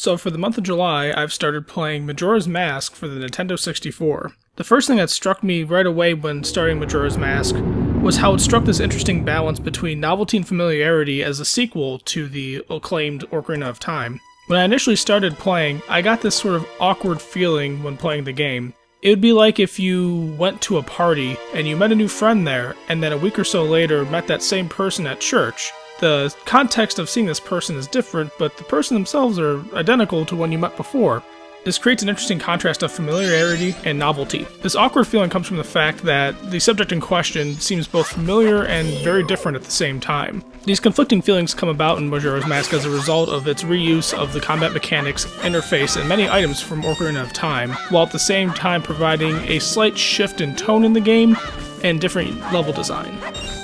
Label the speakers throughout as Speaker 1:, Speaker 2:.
Speaker 1: So for the month of July, I've started playing Majora's Mask for the Nintendo 64. The first thing that struck me right away when starting Majora's Mask was how it struck this interesting balance between novelty and familiarity as a sequel to the acclaimed Ocarina of Time. When I initially started playing, I got this sort of awkward feeling when playing the game. It would be like if you went to a party and you met a new friend there, and then a week or so later met that same person at church. The context of seeing this person is different, but the person themselves are identical to when you met before. This creates an interesting contrast of familiarity and novelty. This awkward feeling comes from the fact that the subject in question seems both familiar and very different at the same time. These conflicting feelings come about in Majora's Mask as a result of its reuse of the combat mechanics, interface, and many items from Ocarina of Time, while at the same time providing a slight shift in tone in the game and different level design.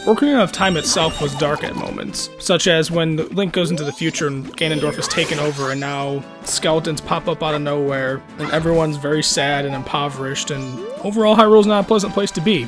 Speaker 1: Ocarina of Time itself was dark at moments, such as when Link goes into the future and Ganondorf is taken over and now skeletons pop up out of nowhere and everyone's very sad and impoverished, and overall Hyrule's not a pleasant place to be.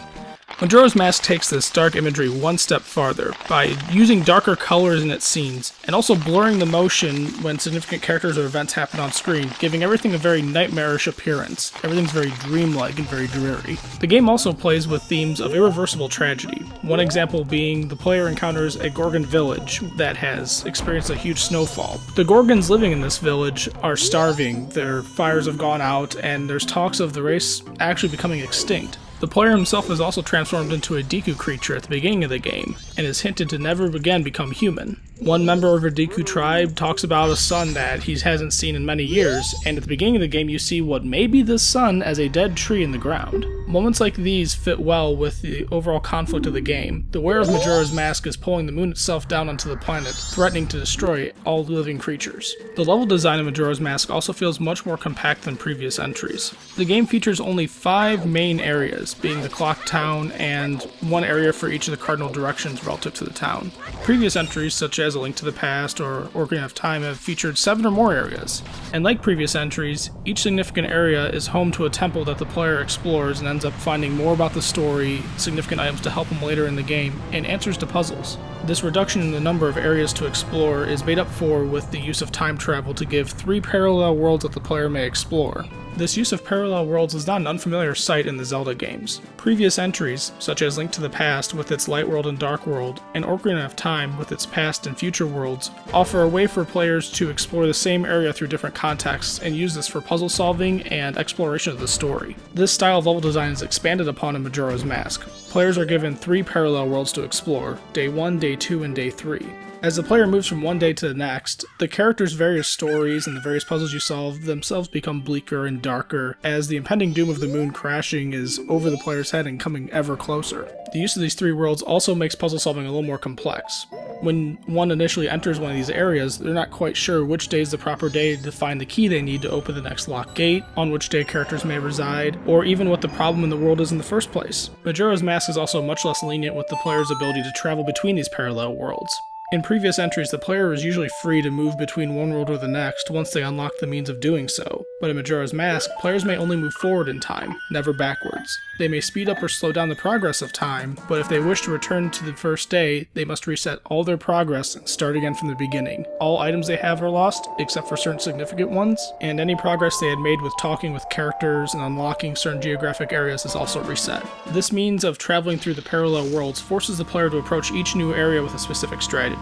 Speaker 1: Majora's Mask takes this dark imagery one step farther by using darker colors in its scenes and also blurring the motion when significant characters or events happen on screen, giving everything a very nightmarish appearance. Everything's very dreamlike and very dreary. The game also plays with themes of irreversible tragedy. One example being the player encounters a Gorgon village that has experienced a huge snowfall. The Gorgons living in this village are starving, their fires have gone out, and there's talks of the race actually becoming extinct. The player himself is also transformed into a Deku creature at the beginning of the game, and is hinted to never again become human. One member of a Deku tribe talks about a son that he hasn't seen in many years, and at the beginning of the game you see what may be this son as a dead tree in the ground. Moments like these fit well with the overall conflict of the game. The wearer of Majora's Mask is pulling the moon itself down onto the planet, threatening to destroy all living creatures. The level design of Majora's Mask also feels much more compact than previous entries. The game features only 5 main areas, being the Clock Town and one area for each of the cardinal directions relative to the town. Previous entries, such as A Link to the Past or Ocarina of Time, have featured 7 or more areas, and like previous entries, each significant area is home to a temple that the player explores and ends up finding more about the story, significant items to help him later in the game, and answers to puzzles. This reduction in the number of areas to explore is made up for with the use of time travel to give 3 parallel worlds that the player may explore. This use of parallel worlds is not an unfamiliar sight in the Zelda games. Previous entries, such as Link to the Past with its Light World and Dark World, and Ocarina of Time with its past and future worlds, offer a way for players to explore the same area through different contexts and use this for puzzle solving and exploration of the story. This style of level design is expanded upon in Majora's Mask. Players are given 3 parallel worlds to explore, Day 1, Day 2, and Day 3. As the player moves from one day to the next, the characters' various stories and the various puzzles you solve themselves become bleaker and darker, as the impending doom of the moon crashing is over the player's head and coming ever closer. The use of these 3 worlds also makes puzzle solving a little more complex. When one initially enters one of these areas, they're not quite sure which day is the proper day to find the key they need to open the next locked gate, on which day characters may reside, or even what the problem in the world is in the first place. Majora's Mask is also much less lenient with the player's ability to travel between these parallel worlds. In previous entries, the player is usually free to move between one world or the next once they unlock the means of doing so, but in Majora's Mask, players may only move forward in time, never backwards. They may speed up or slow down the progress of time, but if they wish to return to the first day, they must reset all their progress and start again from the beginning. All items they have are lost, except for certain significant ones, and any progress they had made with talking with characters and unlocking certain geographic areas is also reset. This means of traveling through the parallel worlds forces the player to approach each new area with a specific strategy.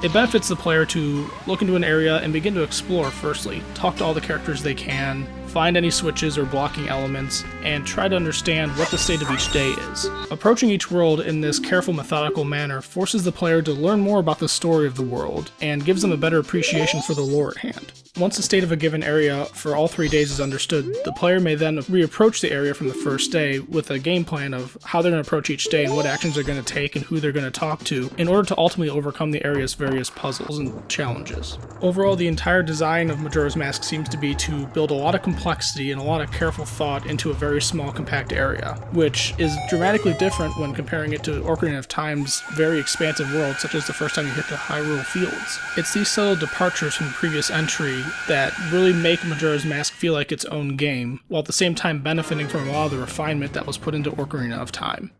Speaker 1: It benefits the player to look into an area and begin to explore firstly, talk to all the characters they can, find any switches or blocking elements, and try to understand what the state of each day is. Approaching each world in this careful, methodical manner forces the player to learn more about the story of the world, and gives them a better appreciation for the lore at hand. Once the state of a given area for all 3 days is understood, the player may then reapproach the area from the first day with a game plan of how they're going to approach each day and what actions they're going to take and who they're going to talk to in order to ultimately overcome the area's various puzzles and challenges. Overall, the entire design of Majora's Mask seems to be to build a lot of complexity and a lot of careful thought into a very small, compact area, which is dramatically different when comparing it to Ocarina of Time's very expansive world, such as the first time you hit the Hyrule Fields. It's these subtle departures from the previous entry that really make Majora's Mask feel like its own game, while at the same time benefiting from a lot of the refinement that was put into Ocarina of Time.